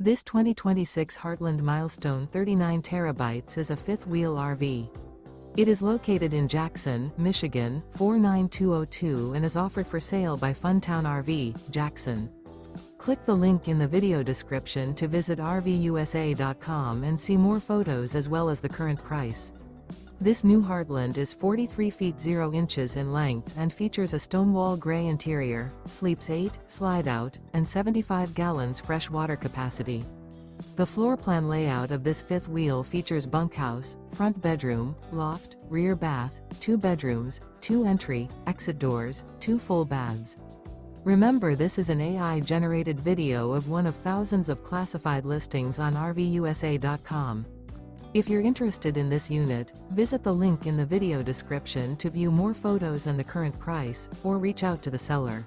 This 2026 Heartland Milestone 39 terabytes is a fifth-wheel RV. It is located in Jackson, Michigan, 49202 and is offered for sale by Funtown RV, Jackson. Click the link in the video description to visit RVUSA.com and see more photos as well as the current price. This new Heartland is 43 feet 0 inches in length and features a Stonewall gray interior, sleeps 8, slide-out, and 75 gallons fresh water capacity. The floor plan layout of this fifth wheel features bunkhouse, front bedroom, loft, rear bath, 2 bedrooms, 2 entry, exit doors, 2 full baths. Remember, this is an AI-generated video of one of thousands of classified listings on RVUSA.com. If you're interested in this unit, visit the link in the video description to view more photos and the current price, or reach out to the seller.